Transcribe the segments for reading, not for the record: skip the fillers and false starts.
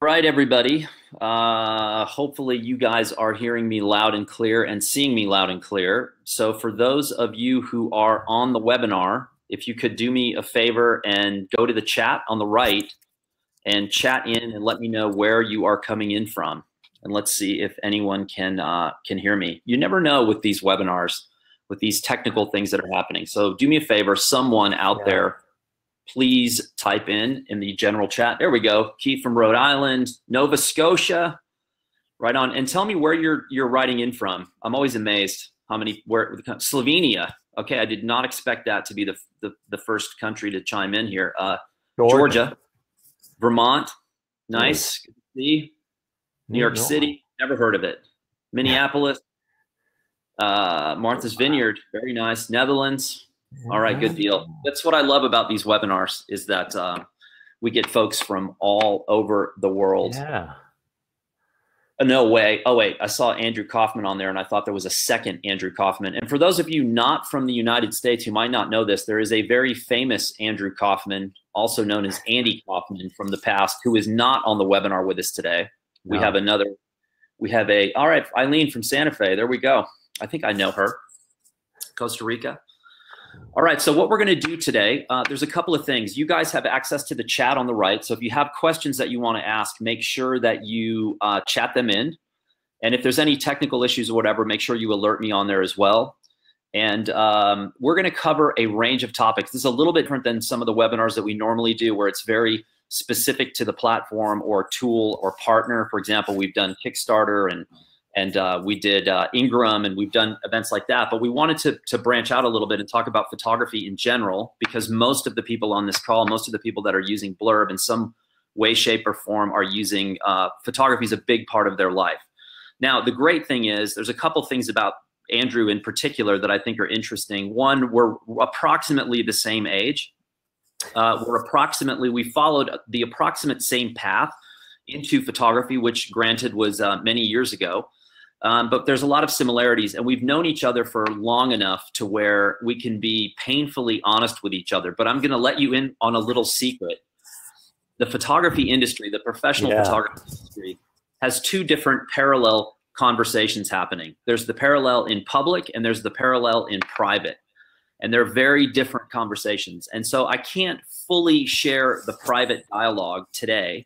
right, everybody. Hopefully you guys are hearing me loud and clear and seeing me loud and clear. So for those of you who are on the webinar, if you could do me a favor and go to the chat on the right and chat in and let me know where you are coming in from. And let's see if anyone can hear me. You never know with these webinars, with these technical things that are happening. So do me a favor, someone out there, please type in the general chat. There we go. Keith from Rhode Island, Nova Scotia, right on. And tell me where you're writing in from. I'm always amazed how many, Slovenia. Okay, I did not expect that to be the first country to chime in here. Georgia, Vermont, nice. Good to see. New York City, never heard of it. Minneapolis, Martha's Vineyard, very nice. Netherlands. All right, good deal. That's what I love about these webinars is that we get folks from all over the world. Yeah. No way. Oh, wait. I saw Andrew Kaufman on there, and I thought there was a second Andrew Kaufman. And for those of you not from the United States who might not know this, there is a very famous Andrew Kaufman, also known as Andy Kaufman from the past, who is not on the webinar with us today. No. All right, Eileen from Santa Fe. There we go. I think I know her. Costa Rica. All right, so what we're going to do today, there's a couple of things. You guys have access to the chat on the right. So if you have questions that you want to ask, make sure that you chat them in. And if there's any technical issues or whatever, make sure you alert me on there as well. And we're going to cover a range of topics. This is a little bit different than some of the webinars that we normally do, where it's very specific to the platform or tool or partner. For example, we've done Kickstarter and we did Ingram, and we've done events like that. But we wanted to branch out a little bit and talk about photography in general, because most of the people on this call, most of the people that are using Blurb in some way, shape, or form are using photography is a big part of their life. Now, the great thing is there's a couple things about Andrew in particular that I think are interesting. One, we're approximately the same age. We followed the approximate same path into photography, which granted was many years ago. But there's a lot of similarities, and we've known each other for long enough to where we can be painfully honest with each other. But I'm going to let you in on a little secret. The photography industry, the professional photography industry, has two different parallel conversations happening. There's the parallel in public, and there's the parallel in private. And they're very different conversations. And so I can't fully share the private dialogue today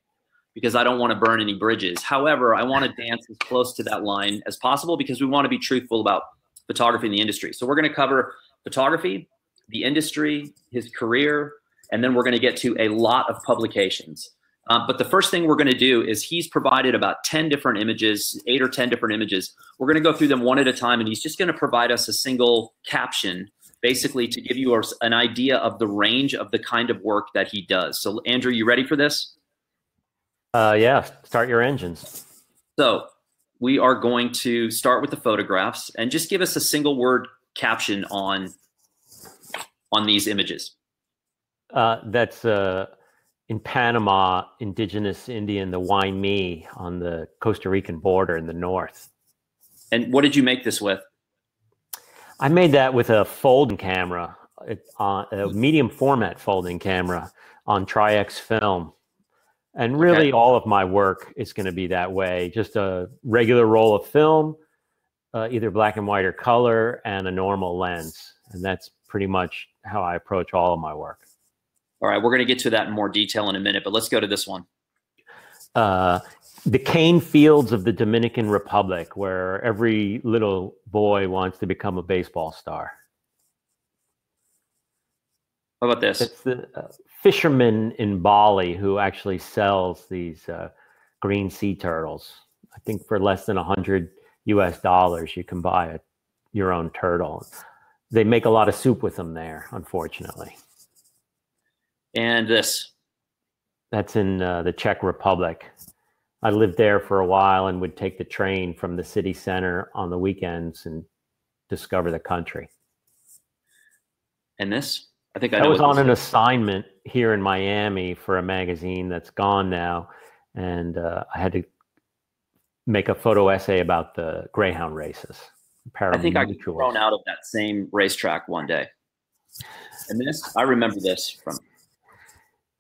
because I don't want to burn any bridges. However, I want to dance as close to that line as possible because we want to be truthful about photography in the industry. So we're going to cover photography, the industry, his career, and then we're going to get to a lot of publications. But the first thing we're going to do is he's provided about 10 different images, 8 or 10 different images. We're going to go through them one at a time, and he's just going to provide us a single caption, basically to give you an idea of the range of the kind of work that he does. So Andrew, you ready for this? Yeah, start your engines. So we are going to start with the photographs and just give us a single word caption on these images. That's in Panama, indigenous Indian, the Waimea on the Costa Rican border in the north. And what did you make this with? I made that with a folding camera, a medium format folding camera on Tri-X film. And really all of my work is going to be that way. Just a regular roll of film, either black and white or color, and a normal lens. And that's pretty much how I approach all of my work. All right, we're going to get to that in more detail in a minute, but let's go to this one. The cane fields of the Dominican Republic, where every little boy wants to become a baseball star. How about this? It's the fisherman in Bali who actually sells these green sea turtles. I think for less than $100 US, you can buy your own turtle. They make a lot of soup with them there, unfortunately. And this? That's in the Czech Republic. I lived there for a while and would take the train from the city center on the weekends and discover the country. And this? I think I was on an assignment here in Miami for a magazine that's gone now, and I had to make a photo essay about the greyhound races. I think I got thrown out of that same racetrack one day. And this, I remember this from.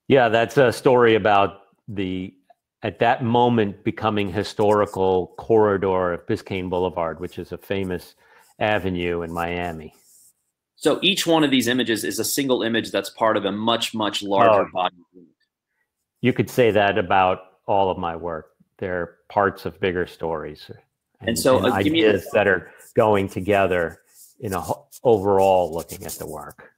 Yeah, that's a story about the at that moment becoming historical corridor of Biscayne Boulevard, which is a famous avenue in Miami. So each one of these images is a single image that's part of a much, much larger body. You could say that about all of my work. They're parts of bigger stories and so ideas that are going together in a overall looking at the work.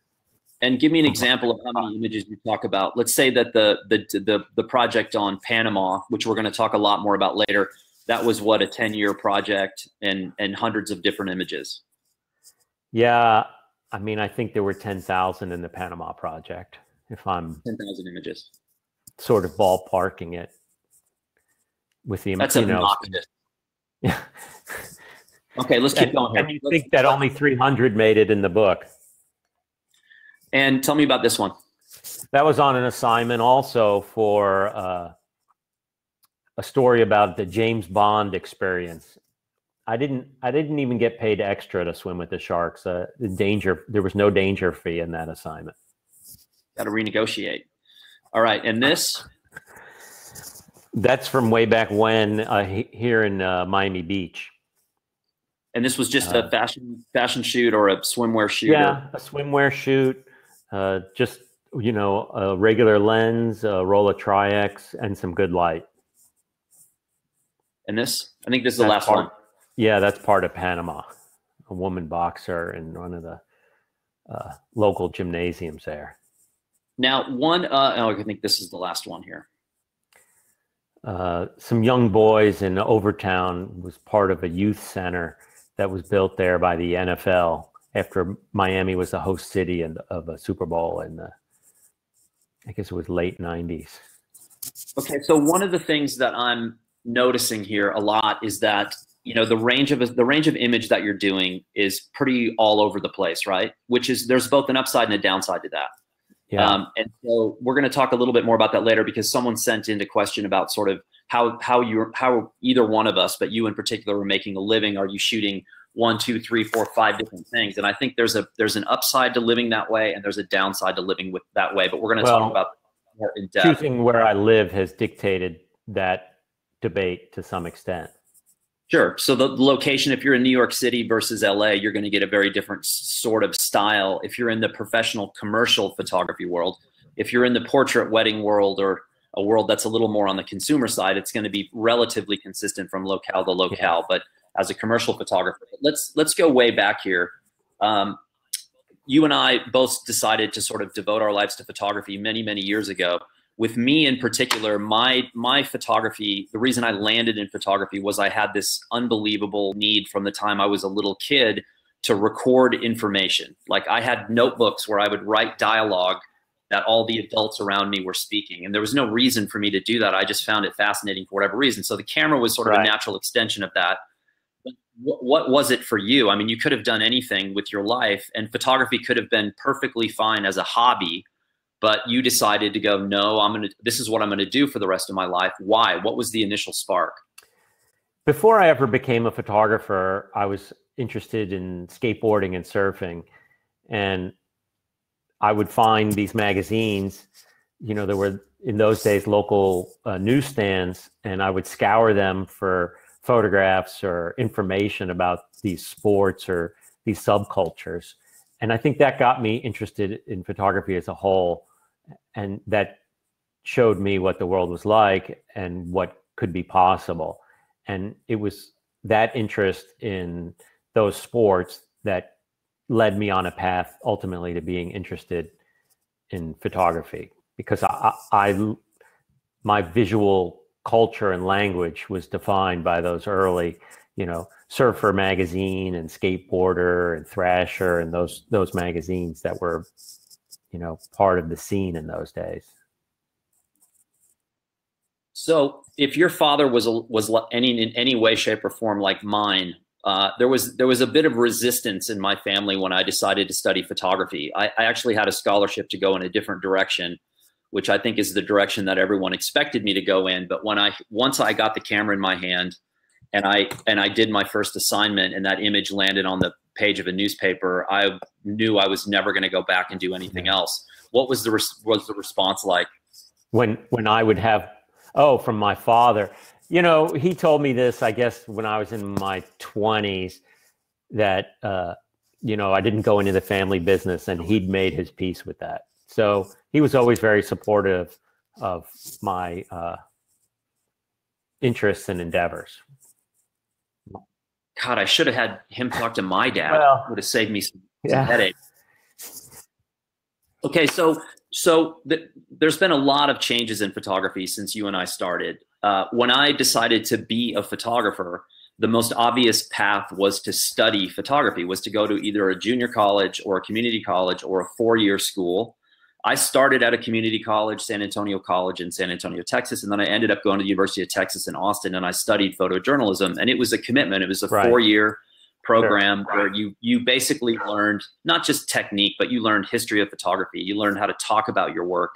And give me an example of how many images you talk about. Let's say that the project on Panama, which we're going to talk a lot more about later, that was what, a 10-year project and hundreds of different images. Yeah, I mean, I think there were 10,000 in the Panama project, if I'm 10,000 images. Sort of ballparking it with the, that's obnoxious. Yeah. Okay, let's keep going here. And you think that only 300 made it in the book. And tell me about this one. That was on an assignment also for a story about the James Bond experience. I didn't even get paid extra to swim with the sharks. There was no danger fee in that assignment. Got to renegotiate. All right, and this? That's from way back when here in Miami Beach. And this was just a fashion shoot or a swimwear shoot? Yeah, a swimwear shoot. Just, you know, a regular lens, a roll of Tri-X, and some good light. And this? I think this is the last one. Yeah, that's part of Panama. A woman boxer in one of the local gymnasiums there. Now, I think this is the last one here. Some young boys in Overtown was part of a youth center that was built there by the NFL after Miami was the host city of a Super Bowl in the, I guess it was late 90s. Okay, so one of the things that I'm noticing here a lot is that, you know, the range of image that you're doing is pretty all over the place, right? Which is, there's both an upside and a downside to that. Yeah. And so we're going to talk a little bit more about that later, because someone sent in a question about sort of how either one of us, but you in particular, are making a living. Are you shooting 1, 2, 3, 4, 5 different things? And I think there's an upside to living that way, and there's a downside to living with that way. But we're going to talk about more in depth. Choosing where I live has dictated that debate to some extent. Sure. So the location, if you're in New York City versus LA, you're going to get a very different sort of style. If you're in the professional commercial photography world, if you're in the portrait wedding world, or a world that's a little more on the consumer side, it's going to be relatively consistent from locale to locale. Yeah. But as a commercial photographer, let's go way back here. You and I both decided to sort of devote our lives to photography many, many years ago. With me in particular, my photography, the reason I landed in photography was I had this unbelievable need from the time I was a little kid to record information. Like, I had notebooks where I would write dialogue that all the adults around me were speaking. And there was no reason for me to do that. I just found it fascinating for whatever reason. So the camera was sort of a natural extension of that. But what was it for you? I mean, you could have done anything with your life, and photography could have been perfectly fine as a hobby. But you decided to go, no, this is what I'm going to do for the rest of my life. Why? What was the initial spark? Before I ever became a photographer, I was interested in skateboarding and surfing. And I would find these magazines, you know, there were in those days local newsstands, and I would scour them for photographs or information about these sports or these subcultures. And I think that got me interested in photography as a whole. And that showed me what the world was like and what could be possible. And it was that interest in those sports that led me on a path ultimately to being interested in photography, because my visual culture and language was defined by those early, you know, Surfer magazine and Skateboarder and Thrasher and those magazines that were, you know, part of the scene in those days. So if your father was in any way, shape, or form like mine, there was a bit of resistance in my family when I decided to study photography. I actually had a scholarship to go in a different direction, which I think is the direction that everyone expected me to go in. But once I got the camera in my hand, and I did my first assignment, and that image landed on the page of a newspaper, I knew I was never going to go back and do anything else. What was the response like? When I would have Oh, from my father. You know, he told me this, I guess, when I was in my 20s, that, you know, I didn't go into the family business, and he'd made his peace with that. So he was always very supportive of my interests and endeavors. God, I should have had him talk to my dad. Well, would have saved me some yeah. headache. Okay, there's been a lot of changes in photography since you and I started. When I decided to be a photographer, the most obvious path was to study photography, was to go to either a junior college or a community college or a 4-year school. I started at a community college, San Antonio College in San Antonio, Texas, and then I ended up going to the University of Texas in Austin, and I studied photojournalism, and it was a commitment. It was a 4-year program where you basically learned not just technique, but you learned history of photography. You learned how to talk about your work.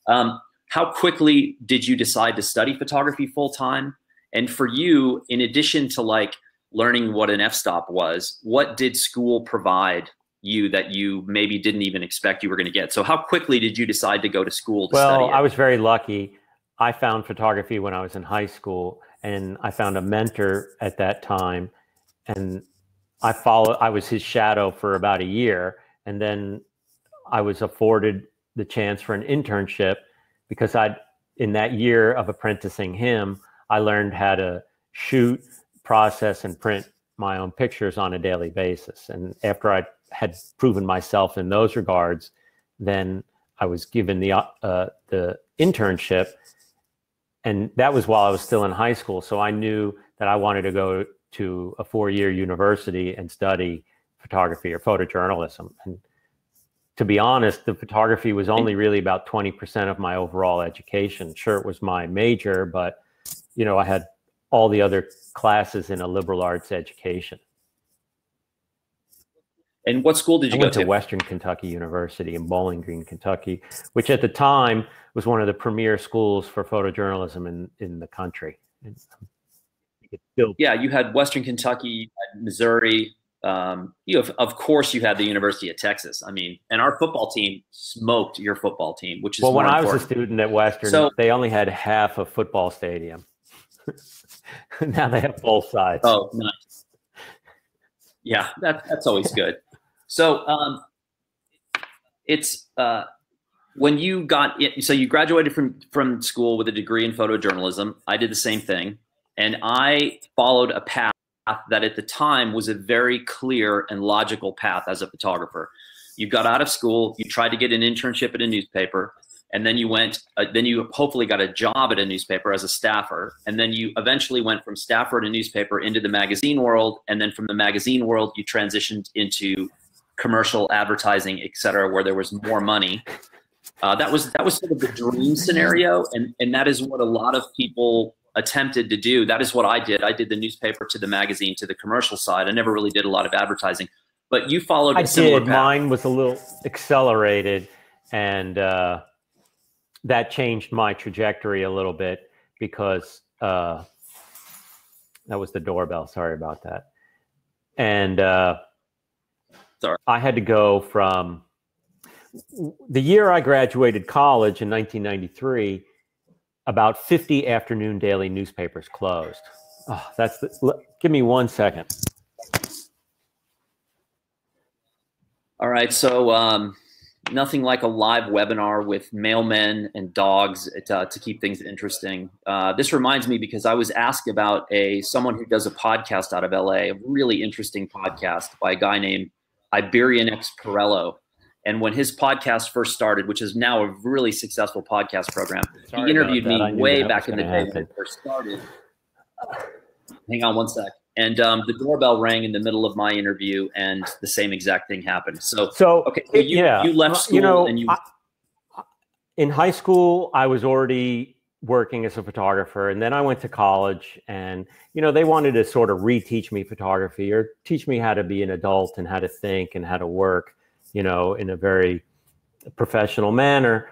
How quickly did you decide to study photography full time? And for you, in addition to like learning what an f-stop was, what did school provide you that you maybe didn't even expect you were going to get? So how quickly did you decide to go to school to study it? Well, I was very lucky. I found photography when I was in high school, and I found a mentor at that time, and I was his shadow for about a year, and then I was afforded the chance for an internship because in that year of apprenticing him, I learned how to shoot, process, and print my own pictures on a daily basis. And after I had proven myself in those regards, then I was given the internship, and that was while I was still in high school. So I knew that I wanted to go to a 4-year university and study photography or photojournalism. And to be honest, the photography was only really about 20% of my overall education. Sure, it was my major, but you know, I had all the other classes in a liberal arts education. And what school did you go to? I went to Western Kentucky University in Bowling Green, Kentucky, which at the time was one of the premier schools for photojournalism in the country. Yeah, you had Western Kentucky, you had Missouri. Of course, you had the University of Texas. I mean, and our football team smoked your football team, which is well. When I was important. a student at Western, they only had half a football stadium. Now they have full size. Oh, nice. Yeah, that's always good. So it's when you got it, so you graduated from school with a degree in photojournalism. I did the same thing, and I followed a path that at the time was a very clear and logical path as a photographer. You got out of school, you tried to get an internship at a newspaper, and then you hopefully got a job at a newspaper as a staffer, and then you eventually went from staffer at a newspaper into the magazine world, and then from the magazine world you transitioned into commercial advertising, et cetera, where there was more money. That was sort of the dream scenario, and that is what a lot of people attempted to do. That is what I did. I did the newspaper to the magazine to the commercial side. I never really did a lot of advertising, but you followed a similar path. Mine was a little accelerated, and that changed my trajectory a little bit because that was the doorbell. Sorry about that. And sorry. I had to go from the year I graduated college in 1993, about 50 afternoon daily newspapers closed. Oh, give me 1 second. All right, so nothing like a live webinar with mailmen and dogs to keep things interesting. This reminds me because I was asked about someone who does a podcast out of LA, a really interesting podcast by a guy named Iberian X Perello. And when his podcast first started, which is now a really successful podcast program, he interviewed me way back in the day when it first started. Hang on 1 sec. And the doorbell rang in the middle of my interview, and the same exact thing happened. So you left school, and in high school, I was already working as a photographer, and then I went to college, and they wanted to sort of reteach me photography or teach me how to be an adult and how to think and how to work, in a very professional manner.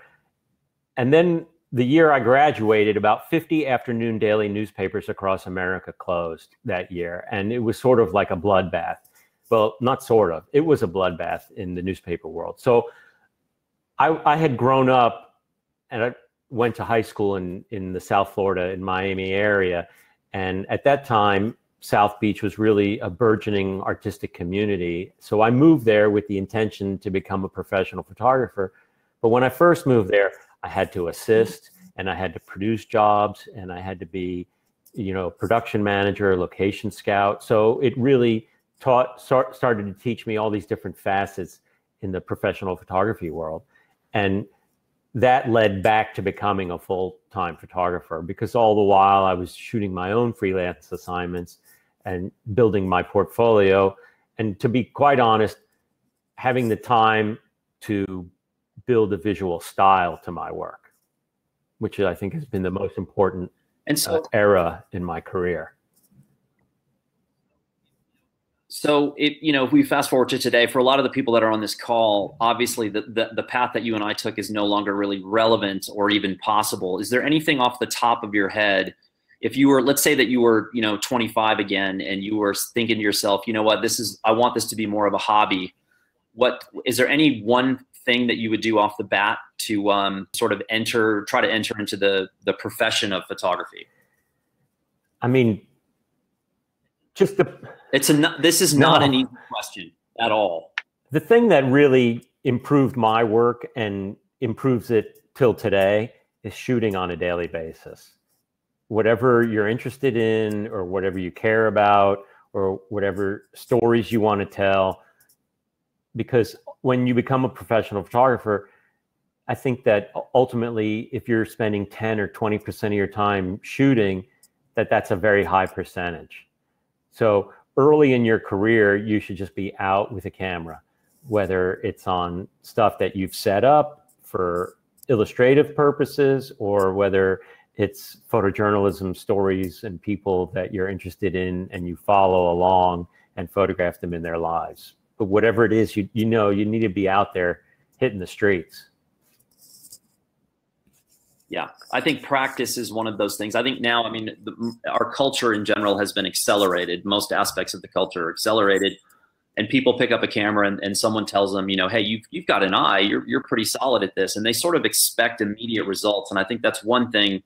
And then the year I graduated, about 50 afternoon daily newspapers across America closed that year. And it was sort of like a bloodbath. Well, not sort of. It was a bloodbath in the newspaper world. So I had grown up, and went to high school in the South Florida, in Miami area. And at that time, South Beach was really a burgeoning artistic community. So I moved there with the intention to become a professional photographer. But when I first moved there, I had to assist and I had to produce jobs and I had to be, production manager, location scout. So it really started to teach me all these different facets in the professional photography world. And that led back to becoming a full-time photographer, because all the while I was shooting my own freelance assignments and building my portfolio. And to be quite honest, having the time to build a visual style to my work, which I think has been the most important era in my career. So if we fast forward to today, for a lot of the people that are on this call, obviously the path that you and I took is no longer really relevant or even possible. Is there anything off the top of your head, if you were, let's say that you were, 25 again, and you were thinking to yourself, you know what, I want this to be more of a hobby. Is there any one thing that you would do off the bat to sort of try to enter into the profession of photography? I mean, this is not an easy question at all. The thing that really improved my work and improves it till today is shooting on a daily basis. Whatever you're interested in, or whatever you care about, or whatever stories you want to tell. Because when you become a professional photographer, I think that ultimately, if you're spending 10 or 20% of your time shooting, that's a very high percentage. So early in your career, you should just be out with a camera, whether it's on stuff that you've set up for illustrative purposes, or whether it's photojournalism stories and people that you're interested in and you follow along and photograph them in their lives. But whatever it is, you need to be out there hitting the streets. Yeah, I think practice is one of those things. I think now, our culture in general has been accelerated. Most aspects of the culture are accelerated, and people pick up a camera and someone tells them, hey, you've got an eye, you're pretty solid at this. And they sort of expect immediate results. And I think that's one thing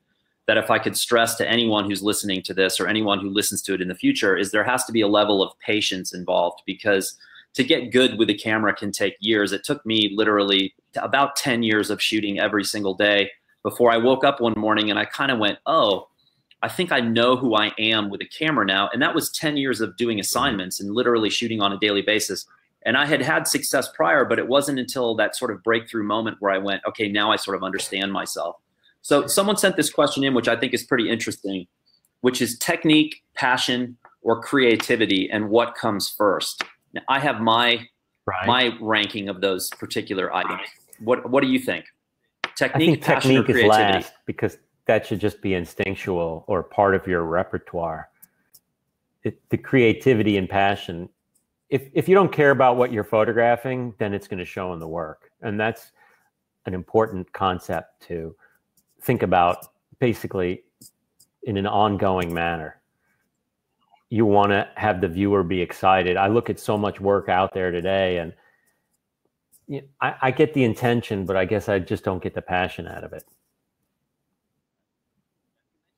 that if I could stress to anyone who's listening to this, or anyone who listens to it in the future, is there has to be a level of patience involved, because to get good with a camera can take years. It took me literally about 10 years of shooting every single day before I woke up one morning and I kind of went, oh, I think I know who I am with a camera now. And that was 10 years of doing assignments and literally shooting on a daily basis. And I had success prior, but it wasn't until that sort of breakthrough moment where I went, okay, now I sort of understand myself. So someone sent this question in, which I think is pretty interesting, which is technique, passion, or creativity, and what comes first? Now, I have my ranking of those particular items. What do you think? Technique, I think passion, or technique is creativity? last, because that should just be instinctual or part of your repertoire. The creativity and passion, if you don't care about what you're photographing, then it's going to show in the work. And that's an important concept to think about, basically in an ongoing manner. You want to have the viewer be excited. I look at so much work out there today, and I get the intention, but I guess I just don't get the passion out of it.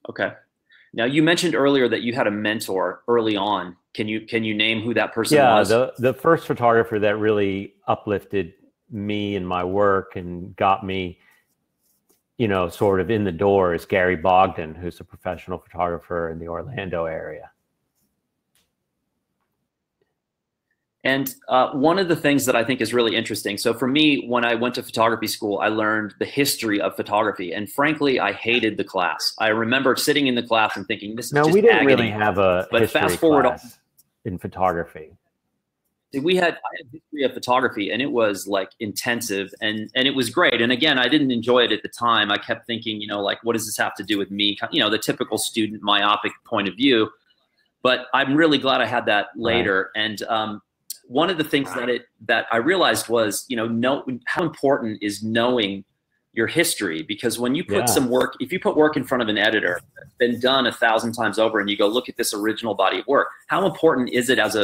Okay. Now, you mentioned earlier that you had a mentor early on. Can you name who that person was? Yeah, the first photographer that really uplifted me and my work and got me, sort of in the door is Gary Bogdan, who's a professional photographer in the Orlando area. And one of the things that I think is really interesting, so for me, when I went to photography school, I learned the history of photography. And frankly, I hated the class. I remember sitting in the class and thinking, this is just we didn't agony. really have a history class in photography. I had history of photography, and it was like intensive, and it was great. And again, I didn't enjoy it at the time. I kept thinking, what does this have to do with me? The typical student myopic point of view. But I'm really glad I had that later. Right. And one of the things that I realized was, how important is knowing your history, because when you put some work, if you put work in front of an editor that's been done 1,000 times over, and you go, look at this original body of work, how important is it as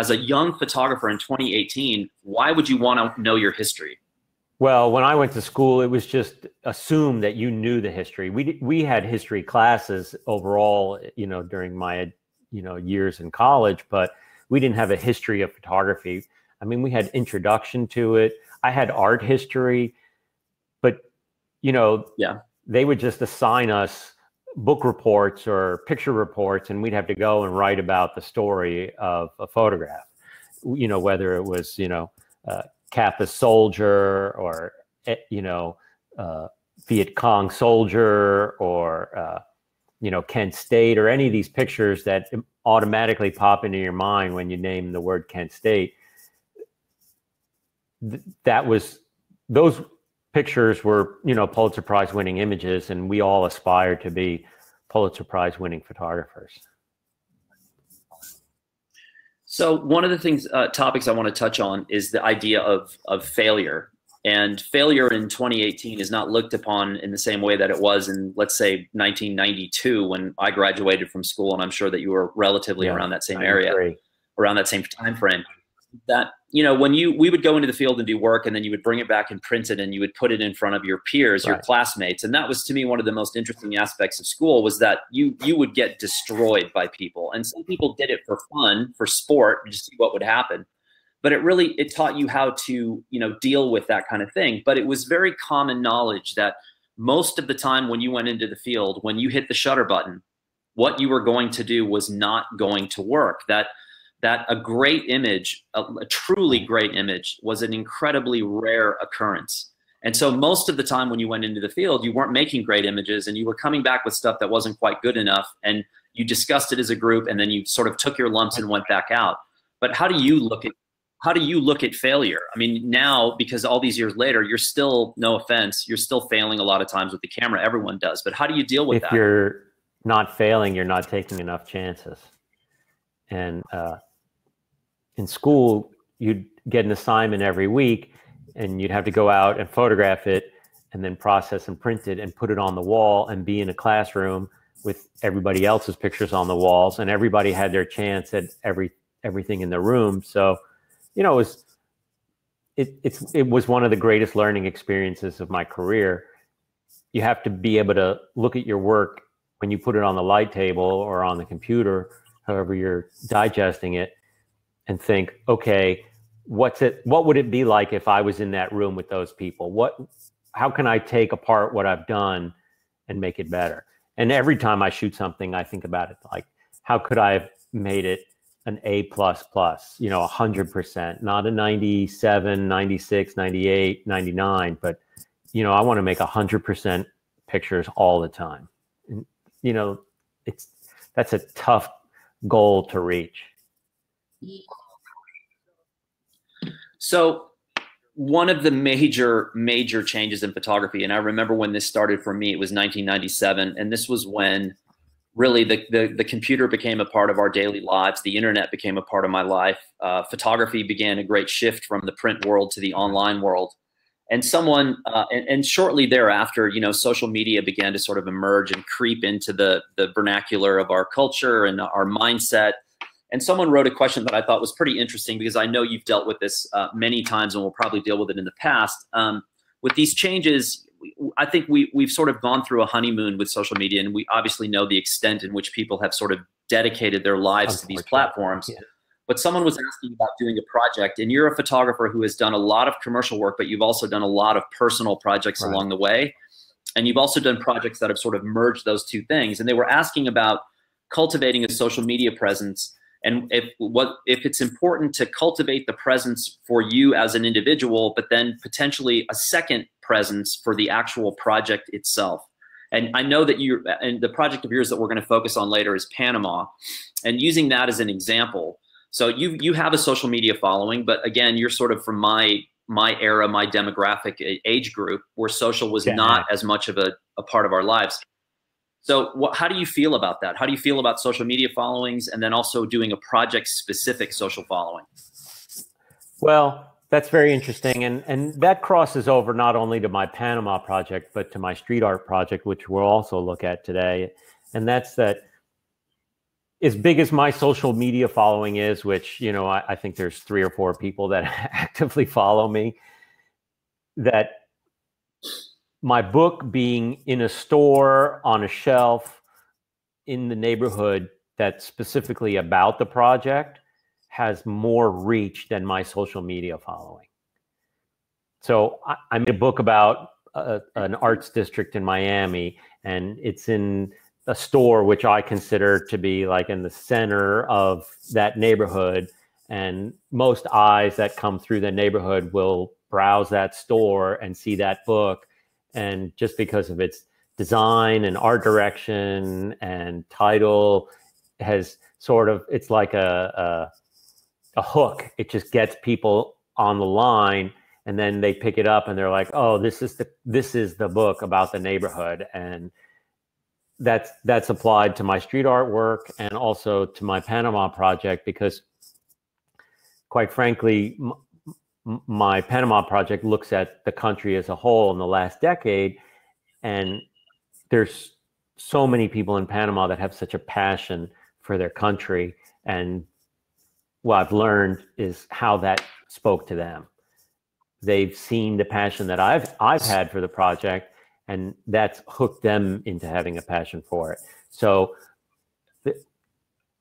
a young photographer in 2018? Why would you want to know your history? Well, when I went to school, it was just assumed that you knew the history. We had history classes overall, during my, years in college, but we didn't have a history of photography. I mean, we had introduction to it. I had art history, but, Yeah. they would just assign us book reports or picture reports, and we'd have to go and write about the story of a photograph, whether it was, Kappa soldier or, Viet Cong soldier or, Kent State, or any of these pictures that automatically pop into your mind when you name the word Kent State. Those pictures were, Pulitzer Prize winning images, and we all aspire to be Pulitzer Prize winning photographers. So one of the topics I want to touch on is the idea of failure. And failure in 2018 is not looked upon in the same way that it was in, let's say, 1992 when I graduated from school, and I'm sure that you were relatively around that same area, around that same time frame. That, when we would go into the field and do work, and then you would bring it back and print it, and you would put it in front of your peers, your classmates. And that was, to me, one of the most interesting aspects of school, was that you would get destroyed by people. And some people did it for fun, for sport, to see what would happen. But it taught you how to, deal with that kind of thing. But it was very common knowledge that most of the time when you went into the field, when you hit the shutter button, what you were going to do was not going to work. That a great image, a truly great image, was an incredibly rare occurrence. And so most of the time when you went into the field, you weren't making great images, and you were coming back with stuff that wasn't quite good enough, and you discussed it as a group, and then you sort of took your lumps and went back out. But how do you look at failure? I mean, now, because all these years later, you're still, no offense, you're still failing a lot of times with the camera. Everyone does. But how do you deal with that? If you're not failing, you're not taking enough chances. And in school, you'd get an assignment every week, and you'd have to go out and photograph it, and then process and print it and put it on the wall, and be in a classroom with everybody else's pictures on the walls, and everybody had their chance at everything in the room. So, it was one of the greatest learning experiences of my career. You have to be able to look at your work when you put it on the light table or on the computer, however you're digesting it, and think, okay, what would it be like if I was in that room with those people? How can I take apart what I've done and make it better? And every time I shoot something, I think about it like, how could I have made it an A++, 100%, not a 97, 96, 98, 99, but, I want to make 100% pictures all the time. And, that's a tough goal to reach. So one of the major changes in photography, and I remember when this started for me, it was 1997, and this was when really the computer became a part of our daily lives. The internet became a part of my life. Photography began a great shift from the print world to the online world. And and shortly thereafter, social media began to sort of emerge and creep into the vernacular of our culture and our mindset. And someone wrote a question that I thought was pretty interesting, because I know you've dealt with this many times, and we'll probably deal with it in the past. With these changes, I think we've sort of gone through a honeymoon with social media, and we obviously know the extent in which people have sort of dedicated their lives to these platforms. Yeah. But someone was asking about doing a project, and you're a photographer who has done a lot of commercial work, but you've also done a lot of personal projects along the way. And you've also done projects that have sort of merged those two things. And they were asking about cultivating a social media presence, and if it's important to cultivate the presence for you as an individual, but then potentially a second presence for the actual project itself. And I know that and the project of yours that we're going to focus on later is Panama, and using that as an example. So you have a social media following, but again, you're sort of from my era, my demographic age group, where social was not as much of a part of our lives. So how do you feel about that? How do you feel about social media followings, and then also doing a project-specific social following? Well, that's very interesting. And that crosses over not only to my Panama project, but to my street art project, which we'll also look at today. And that's that as big as my social media following is, which, I think there's 3 or 4 people that actively follow me, that my book being in a store on a shelf in the neighborhood that's specifically about the project has more reach than my social media following. So I made a book about an arts district in Miami, and it's in a store which I consider to be like in the center of that neighborhood. And most eyes that come through the neighborhood will browse that store and see that book. And just because of its design and art direction and title has sort of, it's like a hook. It just gets people on the line, and then they pick it up and they're like, oh, this is the book about the neighborhood. And that's applied to my street art work and also to my Panama project, because quite frankly, my Panama project looks at the country as a whole in the last decade. And there's so many people in Panama that have such a passion for their country. And what I've learned is how that spoke to them. They've seen the passion that I've had for the project, and that's hooked them into having a passion for it. So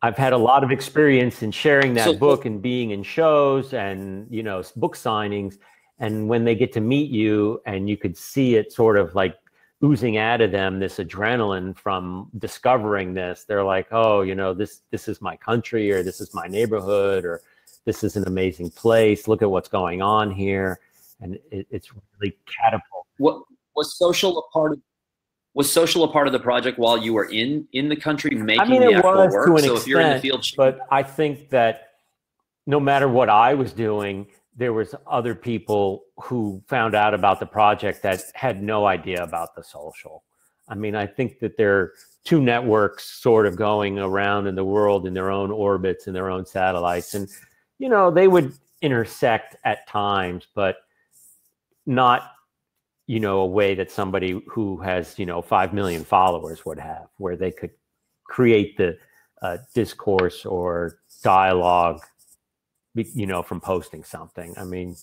I've had a lot of experience in sharing that book and being in shows and, you know, book signings. And when they get to meet you and you could see it sort of like oozing out of them, this adrenaline from discovering this, they're like, oh, you know, this is my country, or this is my neighborhood, or this is an amazing place. Look at what's going on here. And it's really catapult. What was social a part of? Was social a part of the project while you were in the country making the actual work? To an so extent, if you're in the field, but I think that no matter what I was doing, there was other people who found out about the project that had no idea about the social. I mean, I think that there are two networks sort of going around in the world in their own orbits and their own satellites, and you know, they would intersect at times, but not, you know, a way that somebody who has, you know, 5 million followers would have, where they could create the discourse or dialogue, you know, from posting something. I mean,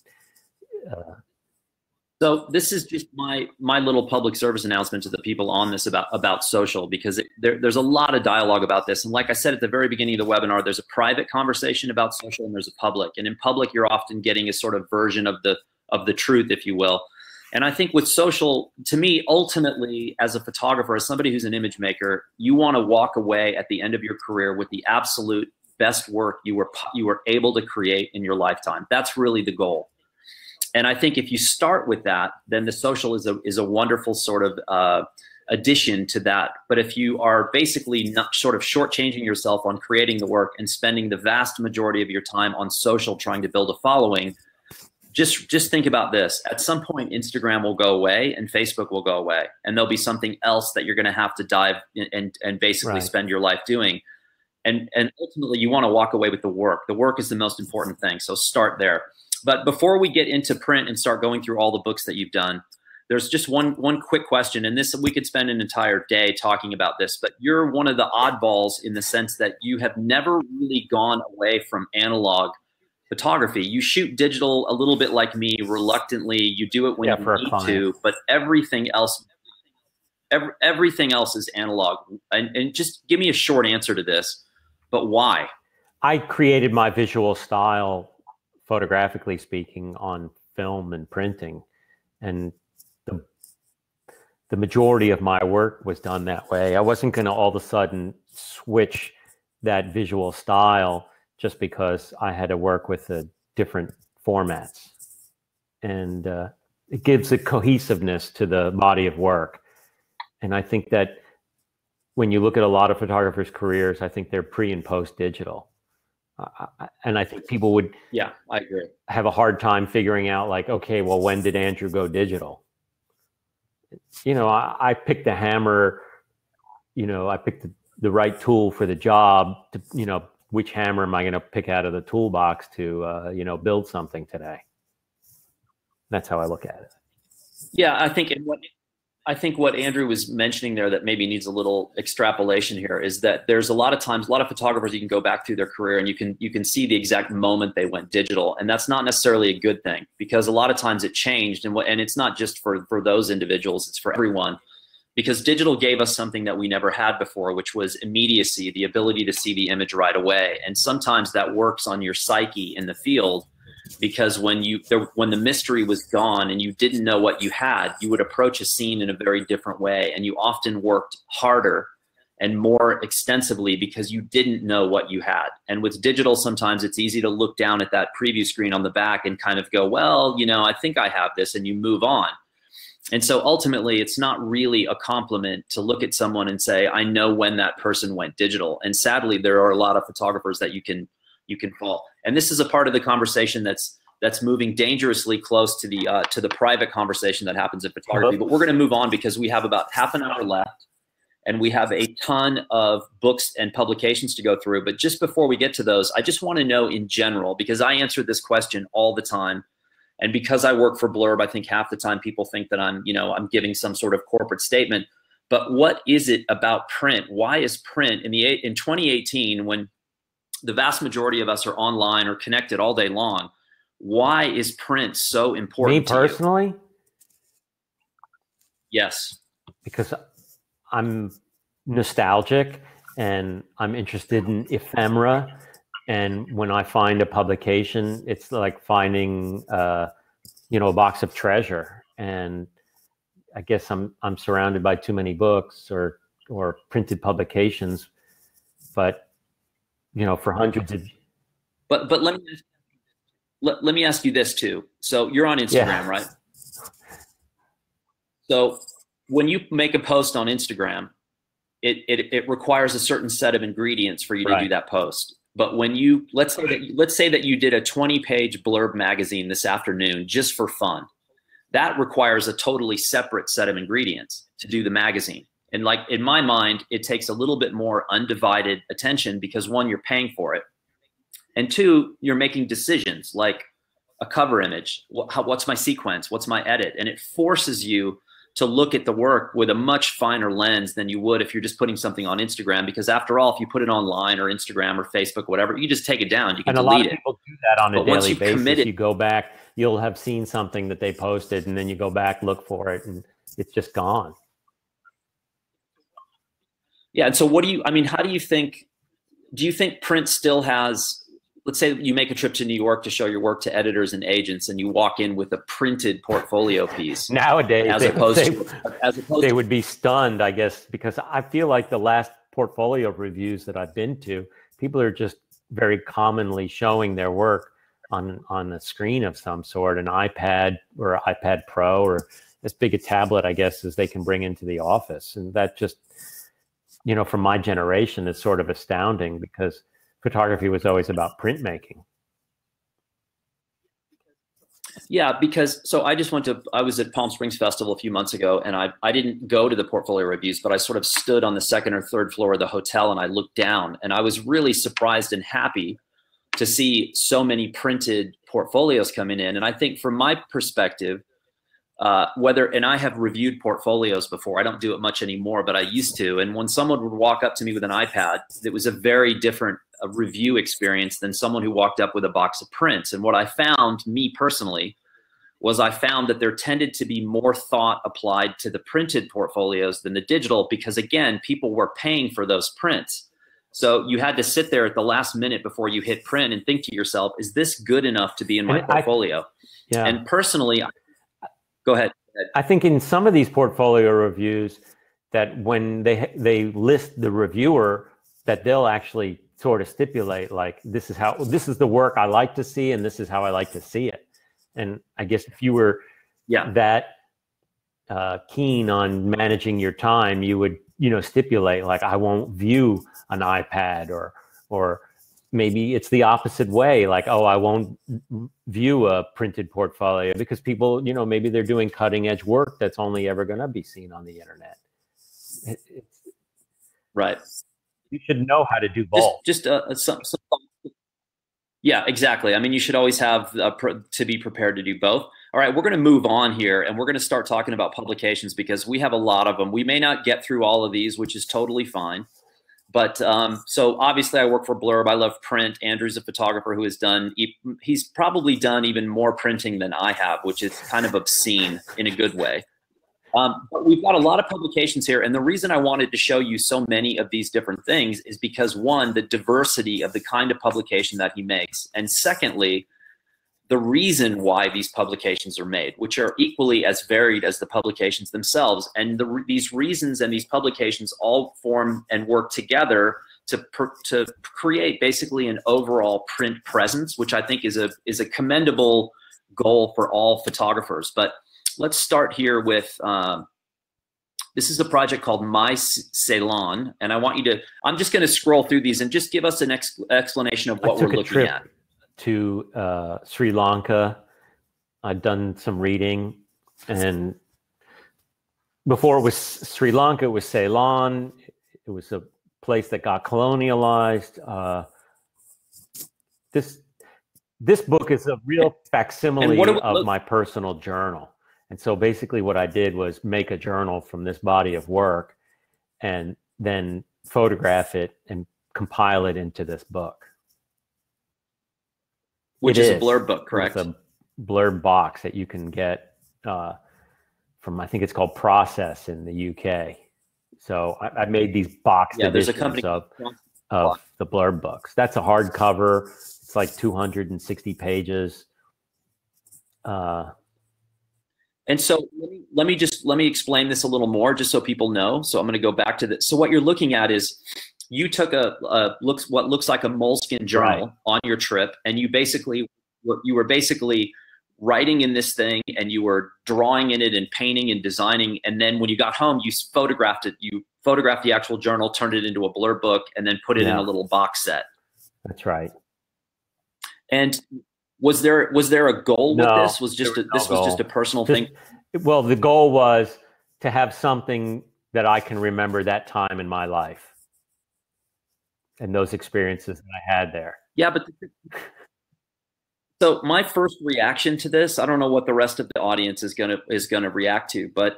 so this is just my little public service announcement to the people on this about social, because there's a lot of dialogue about this. And like I said at the very beginning of the webinar, there's a private conversation about social and there's a public. And in public, you're often getting a sort of version of the truth, if you will. And I think with social, to me, ultimately, as a photographer, as somebody who's an image maker, you want to walk away at the end of your career with the absolute best work you were able to create in your lifetime. That's really the goal. And I think if you start with that, then the social is a wonderful sort of addition to that. But if you are basically not sort of shortchanging yourself on creating the work and spending the vast majority of your time on social trying to build a following, just think about this. At some point, Instagram will go away and Facebook will go away, and there'll be something else that you're going to have to dive in and basically spend your life doing. And ultimately, you want to walk away with the work. The work is the most important thing. So start there. But before we get into print and start going through all the books that you've done, there's just one quick question. And this, we could spend an entire day talking about this, but you're one of the oddballs in the sense that you have never really gone away from analog photography. You shoot digital a little bit like me, reluctantly. You do it when you need to, but everything else is analog. And just give me a short answer to this, but why? I created my visual style, photographically speaking, on film and printing. And the majority of my work was done that way. I wasn't going to all of a sudden switch that visual style just because I had to work with the different formats. And it gives a cohesiveness to the body of work. And I think that when you look at a lot of photographers' careers, I think they're pre and post digital. And I think people would I agree. Have a hard time figuring out, like, okay, well, when did Andrew go digital? You know, I picked the hammer, you know, I picked the right tool for the job to, you know, which hammer am I going to pick out of the toolbox to, you know, build something today? That's how I look at it. Yeah, I think I think what Andrew was mentioning there that maybe needs a little extrapolation here is that there's a lot of times, a lot of photographers, you can go back through their career and you can see the exact moment they went digital, and that's not necessarily a good thing, because a lot of times it changed, and it's not just for those individuals, it's for everyone, because digital gave us something that we never had before, which was immediacy, the ability to see the image right away, and sometimes that works on your psyche in the field. Because when the mystery was gone and you didn't know what you had, you would approach a scene in a very different way, and you often worked harder and more extensively because you didn't know what you had. And with digital, sometimes it's easy to look down at that preview screen on the back and kind of go, well, you know, I think I have this, and you move on. And so ultimately, it's not really a compliment to look at someone and say, I know when that person went digital. And sadly, there are a lot of photographers that you can fall. And this is a part of the conversation that's moving dangerously close to the private conversation that happens in photography. But we're going to move on because we have about half an hour left, and we have a ton of books and publications to go through. But just before we get to those, I just want to know in general, because I answer this question all the time, and because I work for Blurb, I think half the time people think that I'm giving some sort of corporate statement. But what is it about print? Why is print in 2018, when the vast majority of us are online or connected all day long, why is print so important to you? Me personally? Yes. Because I'm nostalgic and I'm interested in ephemera. And when I find a publication, it's like finding, a box of treasure. And I guess I'm surrounded by too many books or printed publications, but for hundreds of. But let me ask you this too. So you're on Instagram, right? So when you make a post on Instagram, it requires a certain set of ingredients for you to do that post. But when let's say that you did a 20-page Blurb magazine this afternoon just for fun, that requires a totally separate set of ingredients to do the magazine. And like in my mind, it takes a little bit more undivided attention because one, you're paying for it, and two, you're making decisions like a cover image. What's my sequence? What's my edit? And it forces you to look at the work with a much finer lens than you would if you're just putting something on Instagram. Because after all, if you put it online or Instagram or Facebook, whatever, you just take it down. You can delete it. And a lot of people do that on a daily basis. You go back, you'll have seen something that they posted, and then you go back, look for it, and it's just gone. Yeah. And so how do you think print still has, let's say you make a trip to New York to show your work to editors and agents, and you walk in with a printed portfolio piece. Nowadays, they would be stunned, I guess, because I feel like the last portfolio reviews that I've been to, people are just very commonly showing their work on a screen of some sort, an iPad or an iPad Pro, or as big a tablet, I guess, as they can bring into the office. And that just, from my generation, is sort of astounding, because photography was always about printmaking. Yeah, I was at Palm Springs Festival a few months ago, and I didn't go to the portfolio reviews, but I sort of stood on the second or third floor of the hotel and I looked down, and I was really surprised and happy to see so many printed portfolios coming in. And I think from my perspective, and I have reviewed portfolios before. I don't do it much anymore, but I used to. And when someone would walk up to me with an iPad, it was a very different review experience than someone who walked up with a box of prints. And what I found, me personally, was I found that there tended to be more thought applied to the printed portfolios than the digital, because again, people were paying for those prints. So you had to sit there at the last minute before you hit print and think to yourself, is this good enough to be in my portfolio? And personally, go ahead. I think in some of these portfolio reviews, that when they list the reviewer, that they'll actually sort of stipulate, like, this is the work I like to see, and this is how I like to see it. And I guess if you were that keen on managing your time, you would, stipulate, like, I won't view an iPad, or maybe it's the opposite way, like, oh, I won't view a printed portfolio, because people, maybe they're doing cutting edge work that's only ever going to be seen on the internet. Right. You should know how to do both. Yeah, exactly. I mean, you should always have to be prepared to do both. All right, we're going to move on here, and we're going to start talking about publications because we have a lot of them. We may not get through all of these, which is totally fine. But so obviously I work for Blurb. I love print. Andrew's a photographer who has done, he's probably done even more printing than I have, which is kind of obscene in a good way. But we've got a lot of publications here. And the reason I wanted to show you so many of these different things is because, one, the diversity of the kind of publication that he makes. And secondly, the reason why these publications are made, which are equally as varied as the publications themselves. And these reasons and these publications all form and work together to create basically an overall print presence, which I think is a commendable goal for all photographers. But let's start here with, this is a project called My Ceylon. And I want you to, I'm just going to scroll through these and just give us an explanation of what we're looking at. To Sri Lanka. I'd done some reading, and before it was Sri Lanka, it was Ceylon. It was a place that got colonialized. This book is a real facsimile of my personal journal. And so basically what I did was make a journal from this body of work and then photograph it and compile it into this book. Which is a Blurb book, correct? It's a Blurb box that you can get from, I think it's called Process in the UK. So I made these box editions of the Blurb books. That's a hardcover. It's like 260 pages. And so let me explain this a little more, just so people know. So I'm going to go back to this. So what you're looking at is, you took what looks like a moleskin journal on your trip, and you were basically writing in this thing, and you were drawing in it and painting and designing. And then when you got home, you photographed it. You photographed the actual journal, turned it into a Blurb book, and then put it in a little box set. That's right. And was there a goal with this? Was just this was just a personal thing? Well, the goal was to have something that I can remember that time in my life and those experiences that I had there. Yeah, but so my first reaction to this, I don't know what the rest of the audience is gonna react to, but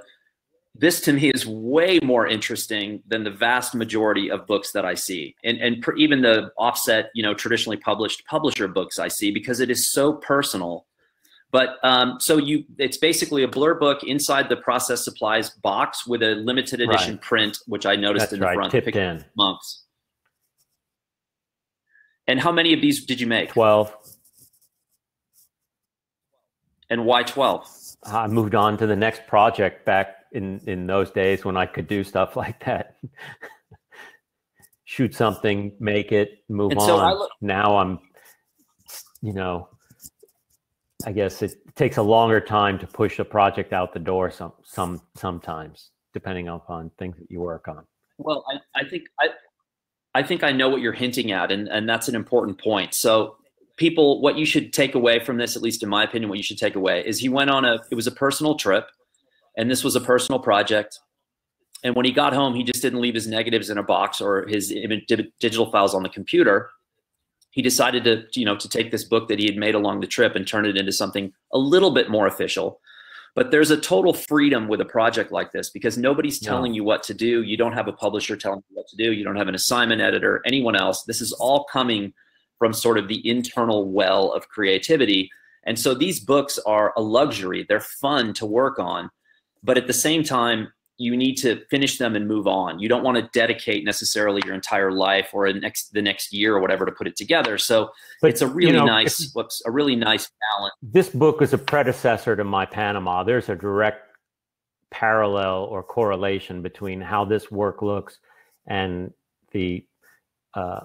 this to me is way more interesting than the vast majority of books that I see, and even the offset, traditionally published publisher books I see, because it is so personal. But it's basically a Blurb book inside the Process Supplies box with a limited edition print, which I noticed in the front. Tipped in. Monks. And how many of these did you make? 12. And why 12? I moved on to the next project back in those days when I could do stuff like that. Shoot something, make it, move on. So now I'm, I guess it takes a longer time to push a project out the door sometimes, depending upon things that you work on. Well, I think I know what you're hinting at, and that's an important point. So people, what you should take away from this, at least in my opinion, what you should take away is he went on it was a personal trip, and this was a personal project. And when he got home, he just didn't leave his negatives in a box or his digital files on the computer. He decided to take this book that he had made along the trip and turn it into something a little bit more official. But there's a total freedom with a project like this, because nobody's telling you what to do. You don't have a publisher telling you what to do. You don't have an assignment editor, anyone else. This is all coming from sort of the internal well of creativity. And so these books are a luxury. They're fun to work on. But at the same time, you need to finish them and move on. You don't want to dedicate necessarily your entire life or the next year or whatever to put it together. So it's a really nice balance. This book is a predecessor to My Panama. There's a direct parallel or correlation between how this work looks and the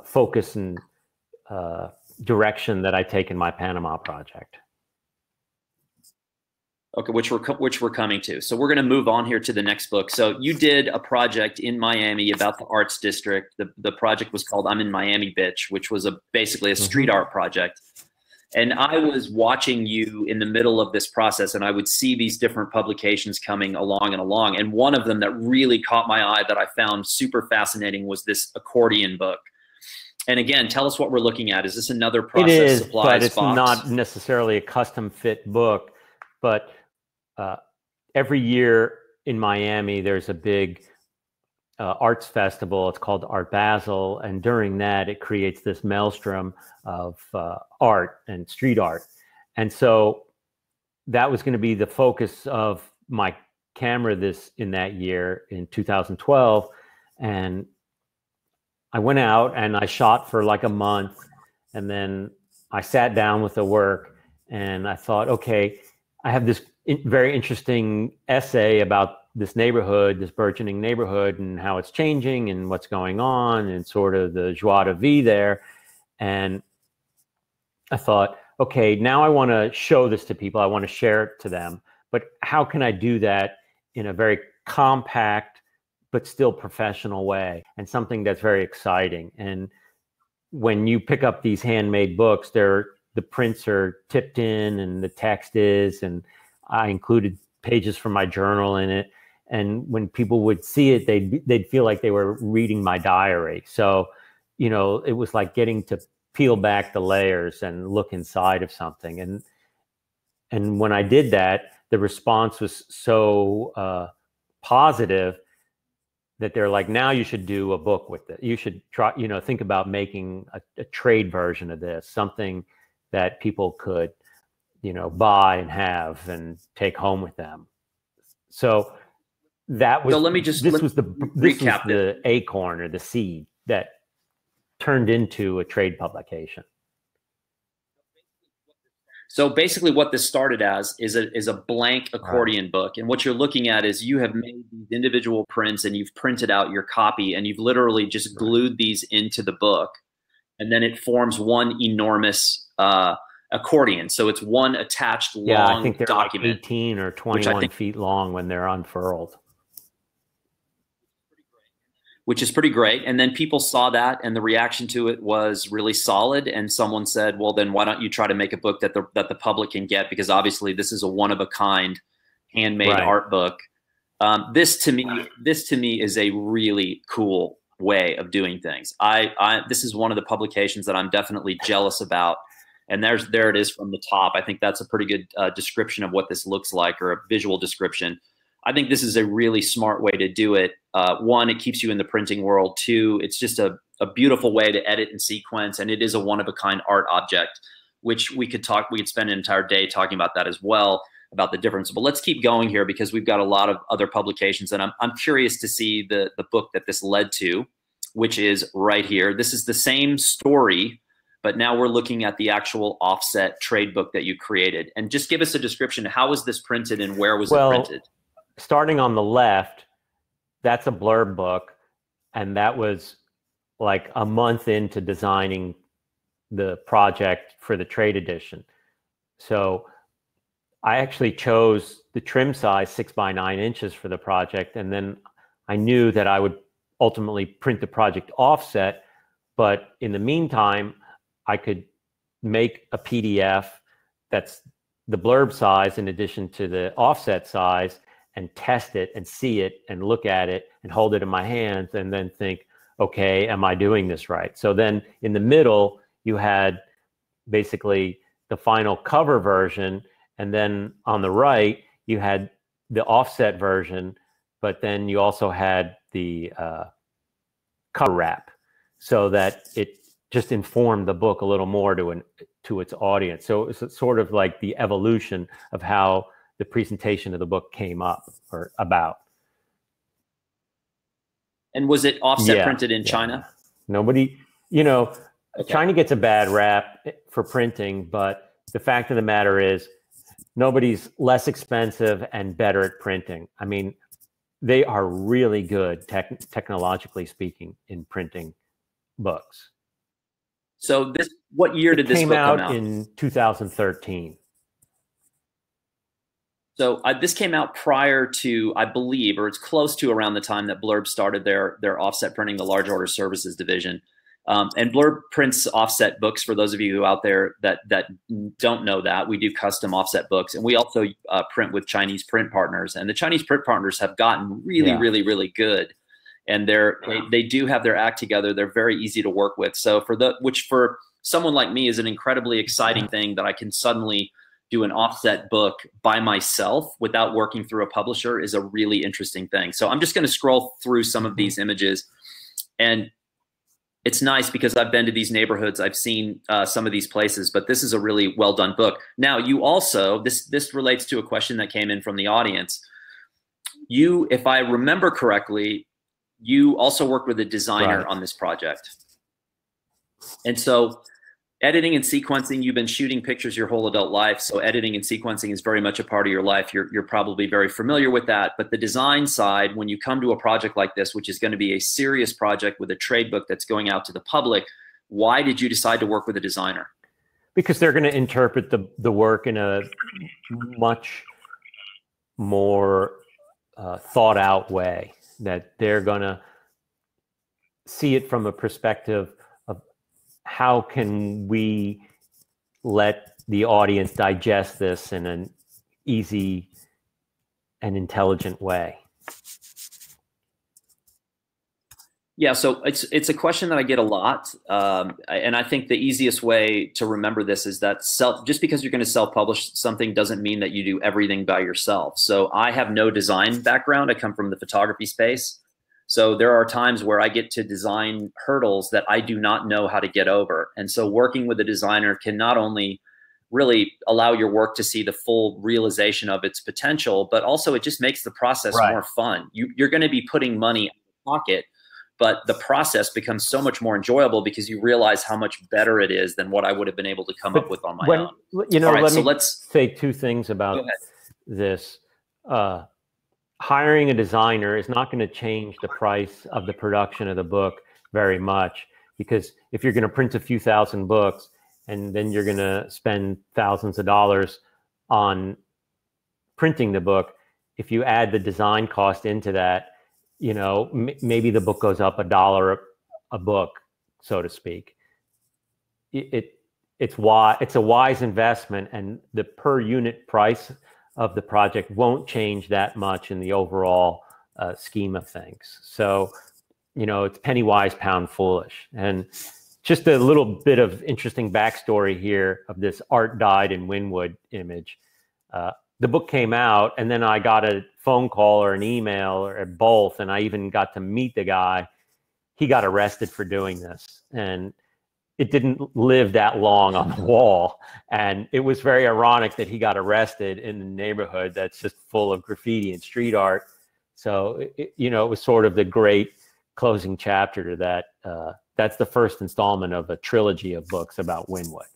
focus and direction that I take in My Panama project. Okay, which we're coming to. So we're going to move on here to the next book. So you did a project in Miami about the arts district. The project was called I'm in Miami, Bitch, which was basically a street art project. And I was watching you in the middle of this process, and I would see these different publications coming along and along. And one of them that really caught my eye that I found super fascinating was this Accordion book. And again, tell us what we're looking at. Is this another Process Supplies box? But it's not necessarily a custom fit book. But every year in Miami, there's a big arts festival. It's called Art Basel, and during that, it creates this maelstrom of art and street art. And so that was going to be the focus of my camera in that year in 2012. And I went out and I shot for like a month, and then I sat down with the work and I thought, okay, I have this very interesting essay about this neighborhood, this burgeoning neighborhood, and how it's changing and what's going on and sort of the joie de vivre there. And I thought, okay, now I want to show this to people. I want to share it to them. But how can I do that in a very compact but still professional way, and something that's very exciting? And when you pick up these handmade books, the prints are tipped in and the text is, and I included pages from my journal in it. And when people would see it, they'd feel like they were reading my diary. So, you know, it was like getting to peel back the layers and look inside of something. And when I did that, the response was so positive that they're like, now you should do a book with it. You should try, you know, think about making a trade version of this, something that people could, you know, buy and have and take home with them. So that was, so let me just, this was the acorn or the seed that turned into a trade publication. So basically what this started as is a blank accordion book. And what you're looking at is you have made these individual prints and you've printed out your copy and you've literally just glued these into the book. And then it forms one enormous accordion. So it's one attached long I think they're document. Like 18 or 21 feet long when they're unfurled. Which is pretty great. And then people saw that and the reaction to it was really solid. And someone said, well, then why don't you try to make a book that the public can get? Because obviously this is a one-of-a-kind handmade art book. This to me is a really cool way of doing things. This is one of the publications that I'm definitely jealous about. And there it is from the top. I think that's a pretty good description of what this looks like, or a visual description. I think this is a really smart way to do it. One, it keeps you in the printing world. Two, it's just a beautiful way to edit and sequence, and it is a one-of-a-kind art object, which we could spend an entire day talking about that as well, about the difference. But let's keep going here because we've got a lot of other publications, and I'm curious to see the book that this led to, which is right here. This is the same story, but now we're looking at the actual offset trade book that you created. And just give us a description. How was this printed and where was it printed? Starting on the left, that's a blurb book, and that was like a month into designing the project for the trade edition. So I actually chose the trim size 6 by 9 inches for the project, and then I knew that I would ultimately print the project offset, but in the meantime, I could make a PDF that's the blurb size in addition to the offset size, and test it and see it and look at it and hold it in my hands and then think, okay, am I doing this right? So then in the middle, you had basically the final cover version. And then on the right, you had the offset version, but then you also had the cover wrap, so that it just informed the book a little more to its audience. So it's sort of like the evolution of how the presentation of the book came up or about. And was it offset printed in China? Nobody, you know, China gets a bad rap for printing, but the fact of the matter is nobody's less expensive and better at printing. I mean, they are really good technologically speaking in printing books. So what year did this book come out? In 2013. So this came out prior to, I believe, or it's close to around the time that Blurb started their offset printing, the large order services division. And Blurb prints offset books. For those of you out there that don't know that, we do custom offset books. And we also print with Chinese print partners. And the Chinese print partners have gotten really good. And they do have their act together. They're very easy to work with. So which for someone like me is an incredibly exciting thing, that I can suddenly do an offset book by myself without working through a publisher is a really interesting thing. So I'm just going to scroll through some of these images, and it's nice because I've been to these neighborhoods. I've seen some of these places, but this is a really well done book. Now, you also, this relates to a question that came in from the audience. You, if I remember correctly, you also worked with a designer on this project. And so editing and sequencing, you've been shooting pictures your whole adult life. So editing and sequencing is very much a part of your life. You're probably very familiar with that. But the design side, when you come to a project like this, which is going to be a serious project with a trade book that's going out to the public, why did you decide to work with a designer? Because they're going to interpret the work in a much more thought out way, that they're going to see it from a perspective of how can we let the audience digest this in an easy and intelligent way. Yeah, so it's a question that I get a lot, and I think the easiest way to remember this is that just because you're going to self-publish something doesn't mean that you do everything by yourself. So I have no design background. I come from the photography space. So there are times where I get to design hurdles that I do not know how to get over. And so working with a designer can not only really allow your work to see the full realization of its potential, but also it just makes the process more fun. You're going to be putting money in your pocket, but the process becomes so much more enjoyable because you realize how much better it is than what I would have been able to come up with on my own. You know, let's say two things about this. Hiring a designer is not going to change the price of the production of the book very much, because if you're going to print a few thousand books and then you're going to spend thousands of dollars on printing the book, if you add the design cost into that, you know, maybe the book goes up $1 a book, so to speak. It's a wise investment, and the per unit price of the project won't change that much in the overall scheme of things. So, you know, it's penny wise, pound foolish. And just a little bit of interesting backstory here of this Art Died in Wynwood image. The book came out, and then I got a phone call or an email or both, and I even got to meet the guy. He got arrested for doing this, and it didn't live that long on the wall. And it was very ironic that he got arrested in the neighborhood that's just full of graffiti and street art. So, you know, it was sort of the great closing chapter to that. That's the first installment of a trilogy of books about Wynwood.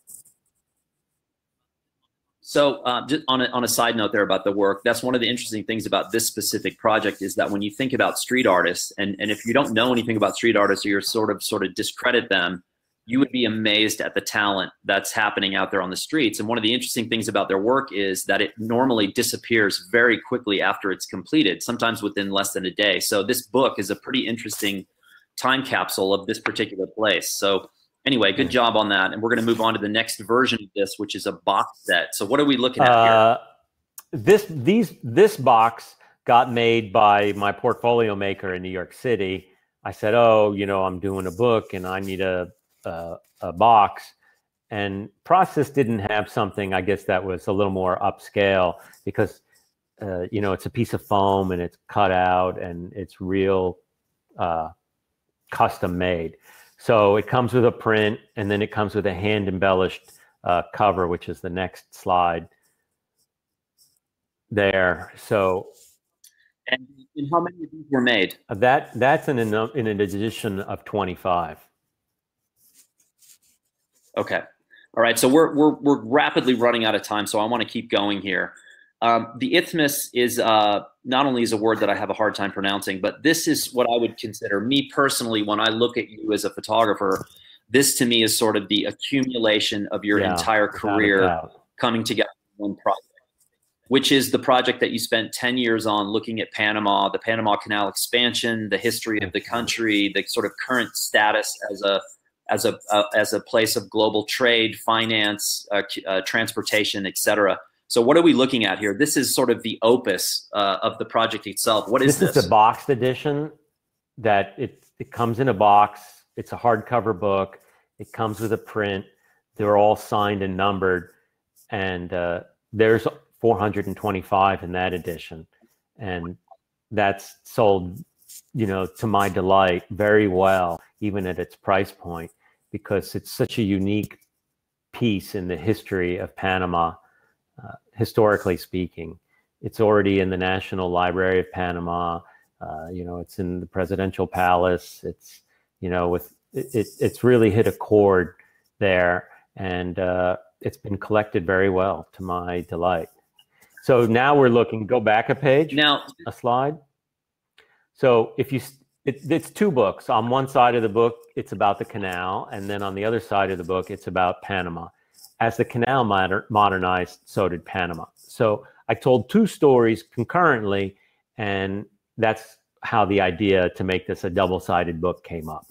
So just on a side note there about the work, that's one of the interesting things about this specific project is that when you think about street artists, and if you don't know anything about street artists, or you're sort of discredit them, you would be amazed at the talent that's happening out there on the streets. And one of the interesting things about their work is that it normally disappears very quickly after it's completed, sometimes within less than a day. So this book is a pretty interesting time capsule of this particular place. So anyway, good job on that. And we're going to move on to the next version of this, which is a box set. So what are we looking at here? This box got made by my portfolio maker in New York City. I said, oh, you know, I'm doing a book and I need a box. And Process didn't have something, I guess, that was a little more upscale, because, you know, it's a piece of foam and it's cut out and it's real custom made. So it comes with a print, and then it comes with a hand embellished cover, which is the next slide there. So, and how many of these were made? That's in an edition of 25. Okay, all right. So we're rapidly running out of time, so I want to keep going here. The isthmus is not only is a word that I have a hard time pronouncing, but this is what I would consider, me personally, when I look at you as a photographer, this to me is sort of the accumulation of your entire career coming together in one project, which is the project that you spent 10 years on, looking at Panama, the Panama Canal expansion, the history of the country, the sort of current status as a place of global trade, finance, transportation, et cetera. So what are we looking at here? This is sort of the opus of the project itself. What is this? This is the boxed edition. That it comes in a box. It's a hardcover book. It comes with a print. They're all signed and numbered. And there's 425 in that edition, and that's sold, you know, to my delight, very well, even at its price point, because it's such a unique piece in the history of Panama, historically speaking. It's already in the National Library of Panama. You know, it's in the Presidential Palace. It's, you know, it's really hit a chord there, and it's been collected very well to my delight. So now we're looking, go back a page, now a slide. So if you, it's two books. On one side of the book, it's about the canal, and then on the other side of the book, it's about Panama. As the canal modernized, so did Panama. So I told two stories concurrently, and that's how the idea to make this a double-sided book came up.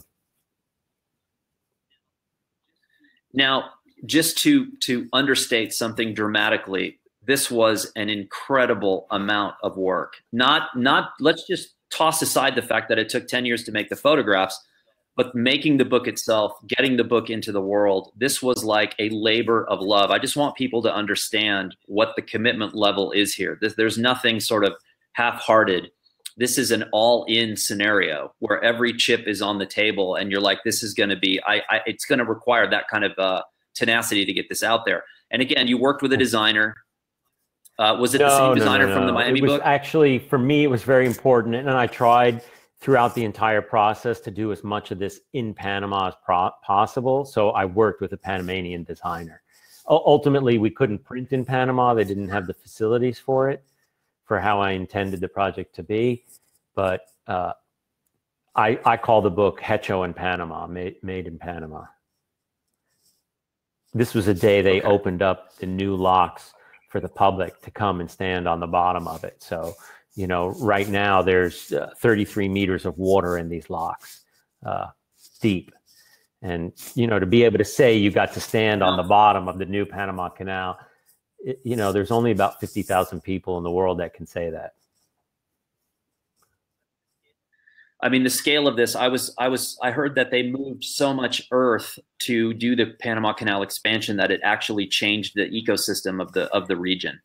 Now, just to understate something dramatically, this was an incredible amount of work. Not let's just toss aside the fact that it took 10 years to make the photographs, but making the book itself, getting the book into the world, this was like a labor of love. I just want people to understand what the commitment level is here. There's nothing sort of half-hearted. This is an all-in scenario where every chip is on the table, and you're like, this is going to be, it's going to require that kind of tenacity to get this out there. And again, you worked with a designer. Was it the same designer from the Miami book? Actually, for me, it was very important, and I tried throughout the entire process to do as much of this in Panama as possible. So I worked with a Panamanian designer. Ultimately, we couldn't print in Panama. They didn't have the facilities for it, for how I intended the project to be. But I call the book Hecho in Panama, made in Panama. This was a day they opened up the new locks for the public to come and stand on the bottom of it. So, you know, right now there's 33 meters of water in these locks, deep. And, you know, to be able to say you got to stand on the bottom of the new Panama Canal, you know, there's only about 50,000 people in the world that can say that. I mean, the scale of this, I heard that they moved so much earth to do the Panama Canal expansion that it actually changed the ecosystem of the region.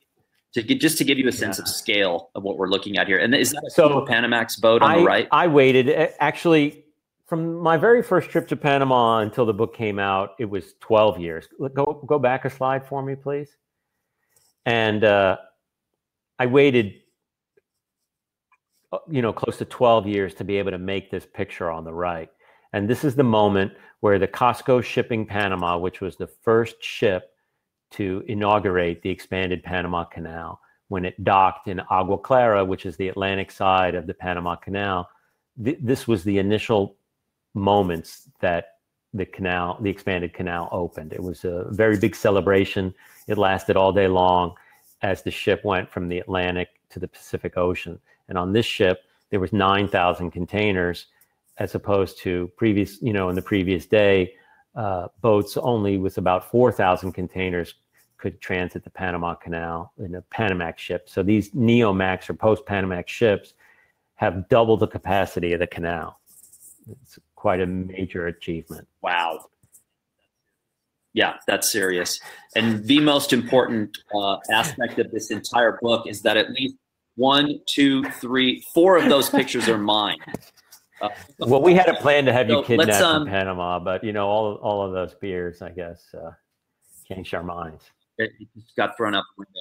Just to give you a sense of scale of what we're looking at here. And is that a Panamax boat on the right? I waited, actually, from my very first trip to Panama until the book came out, it was 12 years. Go back a slide for me, please. And I waited, you know, close to 12 years to be able to make this picture on the right. And this is the moment where the Costco Shipping Panama, which was the first ship to inaugurate the expanded Panama Canal, when it docked in Agua Clara, which is the Atlantic side of the Panama Canal. This was the initial moments that the expanded canal opened. It was a very big celebration. It lasted all day long as the ship went from the Atlantic to the Pacific Ocean. And on this ship, there was 9,000 containers, as opposed to previous, you know, in the previous day, boats only with about 4,000 containers could transit the Panama Canal in a Panamax ship. So these Neo-Max or post-Panamax ships have double the capacity of the canal. It's quite a major achievement. Wow. Yeah, that's serious. And the most important aspect of this entire book is that at least 1, 2, 3, 4 of those pictures are mine. Well, we had a plan to have you kidnapped in Panama, but you know, all of those beers, I guess, changed our minds. It just got thrown out the window.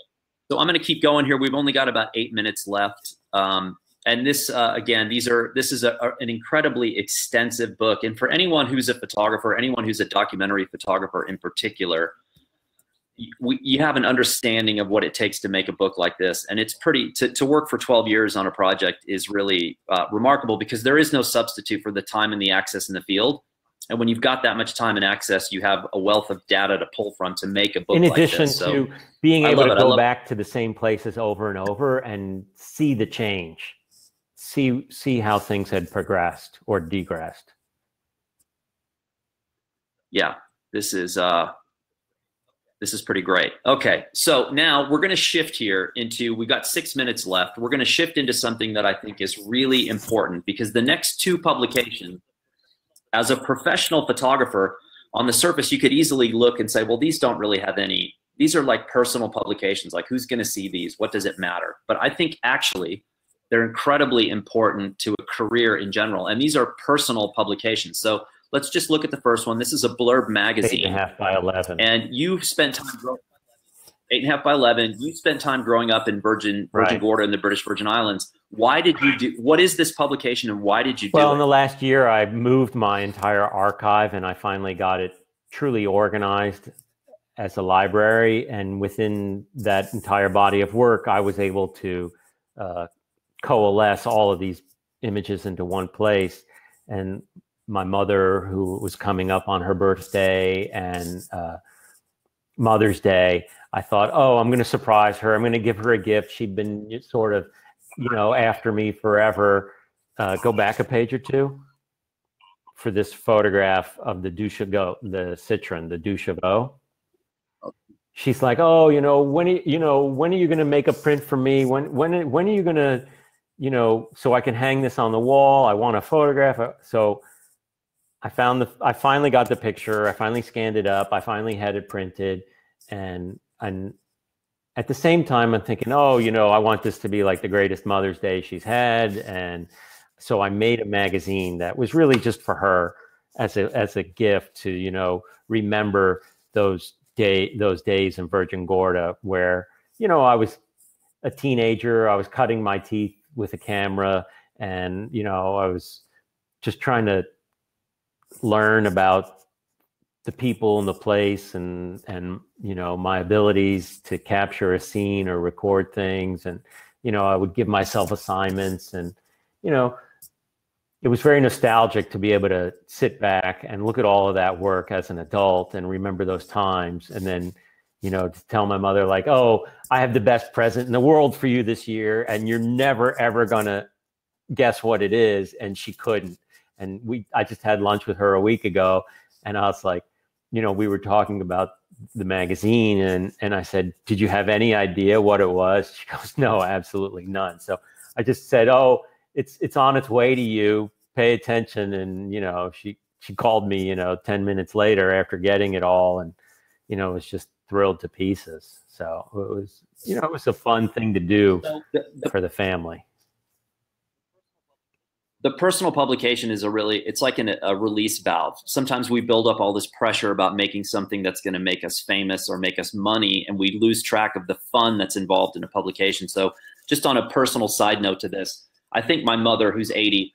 So I'm going to keep going here. We've only got about 8 minutes left. And this, again, this is an incredibly extensive book. And for anyone who's a photographer, anyone who's a documentary photographer in particular, you have an understanding of what it takes to make a book like this. And it's pretty, to work for 12 years on a project is really remarkable, because there is no substitute for the time and the access in the field. And when you've got that much time and access, you have a wealth of data to pull from to make a book like this. In addition to being able to go back to the same places over and over and see the change, see how things had progressed or degressed. Yeah, this is pretty great. Okay, so now we're going to shift here into, we've got 6 minutes left. We're going to shift into something that I think is really important, because the next 2 publications, as a professional photographer, on the surface, you could easily look and say, well, these don't really have any these are like personal publications. Like, who's going to see these? What does it matter? But I think actually they're incredibly important to a career in general. And these are personal publications. So let's just look at the first one. This is a blurb magazine. 8.5 by 11. And you've spent time 8.5 by 11. You spent time growing up in Virgin Gorda in the British Virgin Islands. Why did you do? What is this publication, and why did you do it? Well, in the last year, I moved my entire archive, and I finally got it truly organized as a library. And within that entire body of work, I was able to coalesce all of these images into one place. And my mother, who was coming up on her birthday and Mother's Day, I thought, oh, I'm going to surprise her. I'm going to give her a gift. She'd been sort of, you know, after me forever. Go back a page or two for this photograph of the Duchaveau, the Citron, the Duchaveau. She's like, oh, when are you going to make a print for me? When are you going to, so I can hang this on the wall? I want a photograph. So I finally got the picture. I finally scanned it up. I finally had it printed. And at the same time, I'm thinking, oh, I want this to be like the greatest Mother's Day she's had. And so I made a magazine that was really just for her as a gift to, remember those days in Virgin Gorda where, I was a teenager. I was cutting my teeth with a camera, and, I was just trying to learn about the people and the place and my abilities to capture a scene or record things. And, I would give myself assignments, and, it was very nostalgic to be able to sit back and look at all of that work as an adult and remember those times. And then, to tell my mother, like, oh, I have the best present in the world for you this year, and you're never, ever going to guess what it is. And she couldn't. And I just had lunch with her a week ago, and I was like, we were talking about the magazine, and I said, did you have any idea what it was? She goes, no, absolutely none. So I just said, oh, it's on its way to you. Pay attention. And, she called me, 10 minutes later after getting it all, and, was just thrilled to pieces. So it was, it was a fun thing to do for the family. The personal publication is it's like a release valve. Sometimes we build up all this pressure about making something that's going to make us famous or make us money, and we lose track of the fun that's involved in a publication. So just on a personal side note to this, I think my mother, who's 80,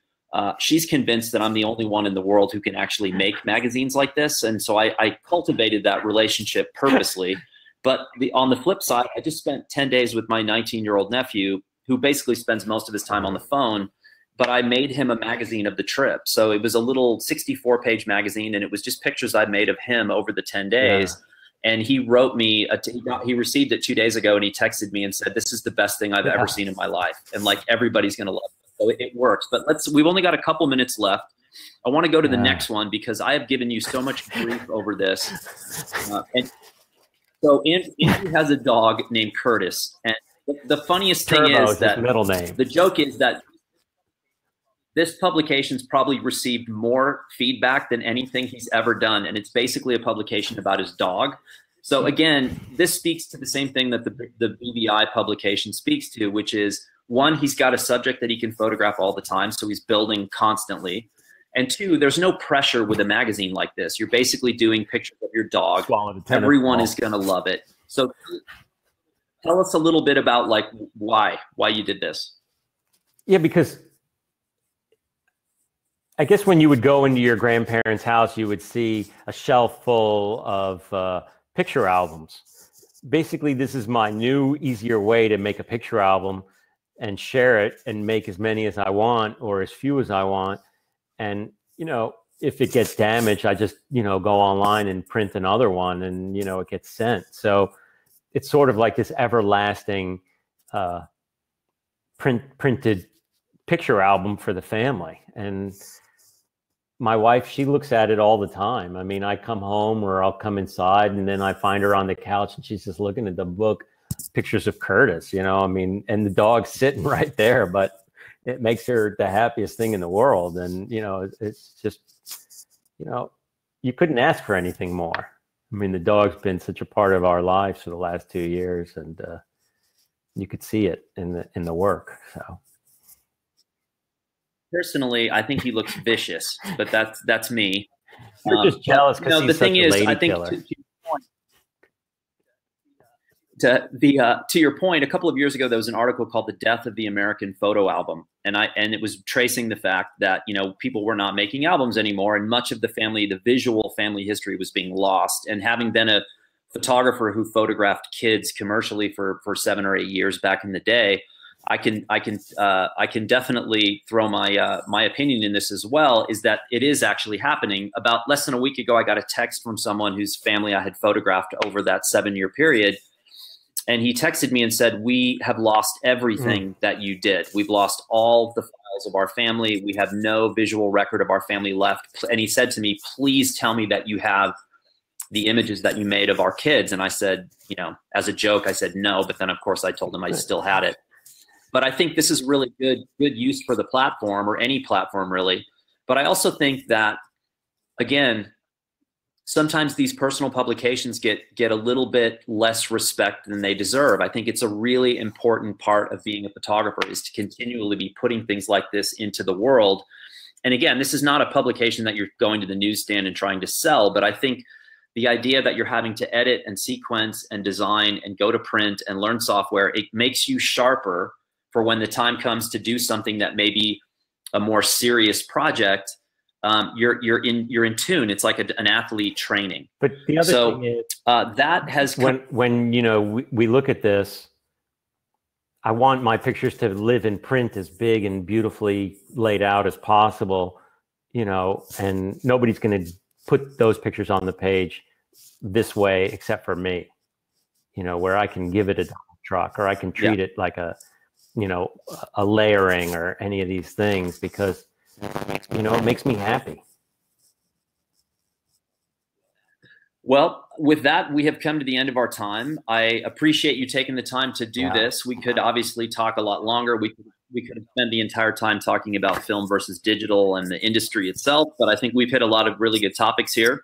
she's convinced that I'm the only one in the world who can actually make magazines like this. And so I cultivated that relationship purposely. But on the flip side, I just spent 10 days with my 19-year-old nephew, who basically spends most of his time on the phone. But I made him a magazine of the trip. So it was a little 64-page magazine, and it was just pictures I'd made of him over the 10 days. Yeah. And he wrote me, he received it 2 days ago, and he texted me and said, this is the best thing I've ever seen in my life. And like, everybody's going to love it. So it works. But we've only got a couple minutes left. I want to go to the next one because I have given you so much grief over this. And so Andrew has a dog named Curtis. And the funniest thing is that his middle name. The joke is that this publication's probably received more feedback than anything he's ever done. And it's basically a publication about his dog. So again, this speaks to the same thing that the BVI publication speaks to, which is, one, he's got a subject that he can photograph all the time, so he's building constantly. And two, there's no pressure with a magazine like this. You're basically doing pictures of your dog. Everyone is going to love it. So tell us a little bit about like why you did this. Yeah, because I guess when you would go into your grandparents' house, you would see a shelf full of picture albums. Basically, this is my new, easier way to make a picture album and share it and make as many as I want or as few as I want. And, if it gets damaged, I just, go online and print another one, and, it gets sent. So it's sort of like this everlasting printed picture album for the family. And my wife, she looks at it all the time. I mean, I come home or I'll come inside, and then I find her on the couch and she's just looking at the book, pictures of Curtis, I mean, and the dog's sitting right there, but it makes her the happiest thing in the world. And, it's just, you couldn't ask for anything more. I mean, the dog's been such a part of our lives for the last 2 years, and you could see it in the work. So Personally, I think he looks vicious, but that's me. you're just jealous because the thing is, I think to your point, a couple of years ago, there was an article called "The Death of the American Photo Album," and it was tracing the fact that people were not making albums anymore, and much of the visual family history was being lost. And having been a photographer who photographed kids commercially for 7 or 8 years back in the day, I can definitely throw my opinion in this as well. Is that it is actually happening. About less than a week ago, I got a text from someone whose family I had photographed over that 7-year period. And he texted me and said, "We have lost everything that you did. We've lost all the files of our family. We have no visual record of our family left." And he said to me, "Please tell me that you have the images that you made of our kids." And I said, as a joke, I said no. But then, of course, I told him I still had it. But I think this is really good use for the platform, or any platform really. But I also think that, again, sometimes these personal publications get a little bit less respect than they deserve. I think it's a really important part of being a photographer, is to continually be putting things like this into the world. And again, this is not a publication that you're going to the newsstand and trying to sell, but I think the idea that you're having to edit and sequence and design and go to print and learn software, it makes you sharper for when the time comes to do something that may be a more serious project. You're in tune. It's like an athlete training. But the other thing is, that has when we look at this, I want my pictures to live in print as big and beautifully laid out as possible, and nobody's going to put those pictures on the page this way except for me, where I can give it a truck, or I can treat it like a layering or any of these things, because it makes me happy. Well, with that, we have come to the end of our time. I appreciate you taking the time to do this. We could obviously talk a lot longer. We could spend the entire time talking about film versus digital and the industry itself, but I think we've hit a lot of really good topics here.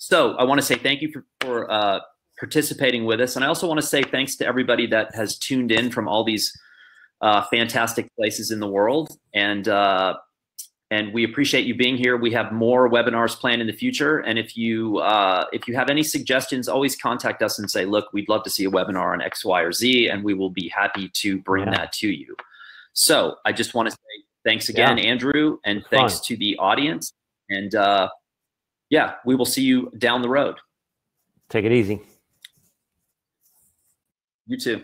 So I want to say thank you for participating with us. And I also want to say thanks to everybody that has tuned in from all these fantastic places in the world. And we appreciate you being here. We have more webinars planned in the future. And if you have any suggestions, always contact us and say, look, we'd love to see a webinar on X, Y, or Z, and we will be happy to bring that to you. So I just want to say thanks again, Andrew, and thanks to the audience. And we will see you down the road. Take it easy. You too.